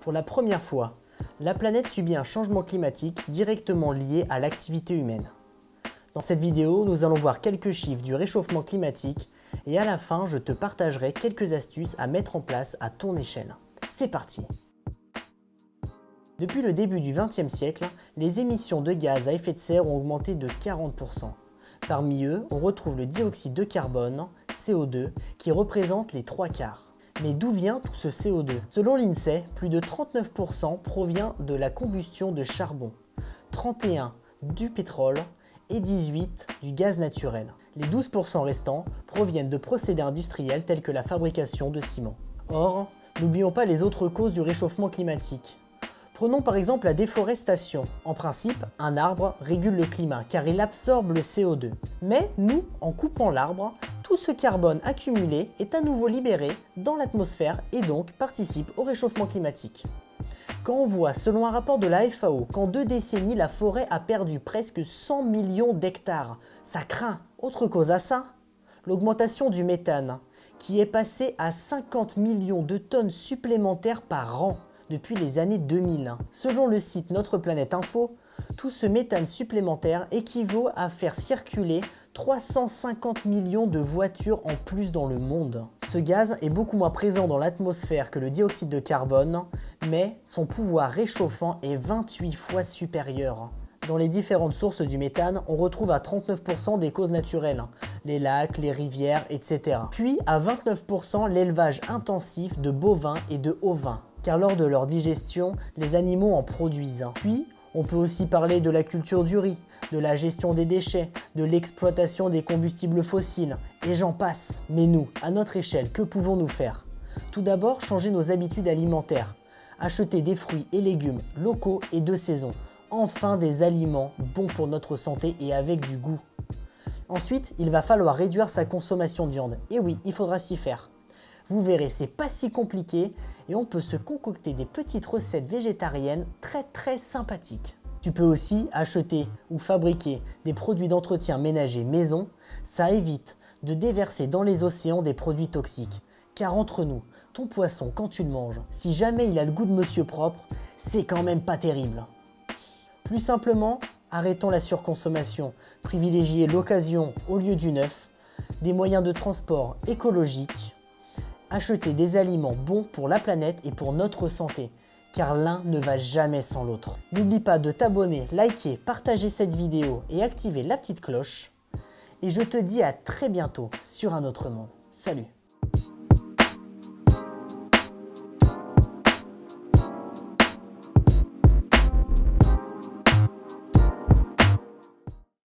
Pour la première fois, la planète subit un changement climatique directement lié à l'activité humaine. Dans cette vidéo, nous allons voir quelques chiffres du réchauffement climatique et à la fin, je te partagerai quelques astuces à mettre en place à ton échelle. C'est parti! Depuis le début du XXe siècle, les émissions de gaz à effet de serre ont augmenté de 40%. Parmi eux, on retrouve le dioxyde de carbone, CO2, qui représente les 3/4. Mais d'où vient tout ce CO2? Selon l'INSEE, plus de 39% provient de la combustion de charbon, 31% du pétrole et 18% du gaz naturel. Les 12% restants proviennent de procédés industriels tels que la fabrication de ciment. Or, n'oublions pas les autres causes du réchauffement climatique. Prenons par exemple la déforestation. En principe, un arbre régule le climat car il absorbe le CO2. Mais nous, en coupant l'arbre, tout ce carbone accumulé est à nouveau libéré dans l'atmosphère et donc participe au réchauffement climatique. Quand on voit, selon un rapport de la FAO, qu'en 2 décennies, la forêt a perdu presque 100 millions d'hectares, ça craint. Autre cause à ça, l'augmentation du méthane, qui est passé à 50 millions de tonnes supplémentaires par an depuis les années 2000. Selon le site Notre Planète Info, tout ce méthane supplémentaire équivaut à faire circuler 350 millions de voitures en plus dans le monde. Ce gaz est beaucoup moins présent dans l'atmosphère que le dioxyde de carbone, mais son pouvoir réchauffant est 28 fois supérieur. Dans les différentes sources du méthane, on retrouve à 39% des causes naturelles, les lacs, les rivières, etc. Puis à 29% l'élevage intensif de bovins et de ovins, car lors de leur digestion, les animaux en produisent. Puis, on peut aussi parler de la culture du riz, de la gestion des déchets, de l'exploitation des combustibles fossiles, et j'en passe. Mais nous, à notre échelle, que pouvons-nous faire? Tout d'abord, changer nos habitudes alimentaires. Acheter des fruits et légumes locaux et de saison. Enfin, des aliments bons pour notre santé et avec du goût. Ensuite, il va falloir réduire sa consommation de viande. Et oui, il faudra s'y faire. Vous verrez, c'est pas si compliqué et on peut se concocter des petites recettes végétariennes très sympathiques. Tu peux aussi acheter ou fabriquer des produits d'entretien ménager maison. Ça évite de déverser dans les océans des produits toxiques. Car entre nous, ton poisson, quand tu le manges, si jamais il a le goût de monsieur propre, c'est quand même pas terrible. Plus simplement, arrêtons la surconsommation. Privilégiez l'occasion au lieu du neuf, des moyens de transport écologiques. Acheter des aliments bons pour la planète et pour notre santé, car l'un ne va jamais sans l'autre. N'oublie pas de t'abonner, liker, partager cette vidéo et activer la petite cloche. Et je te dis à très bientôt sur un autre monde. Salut!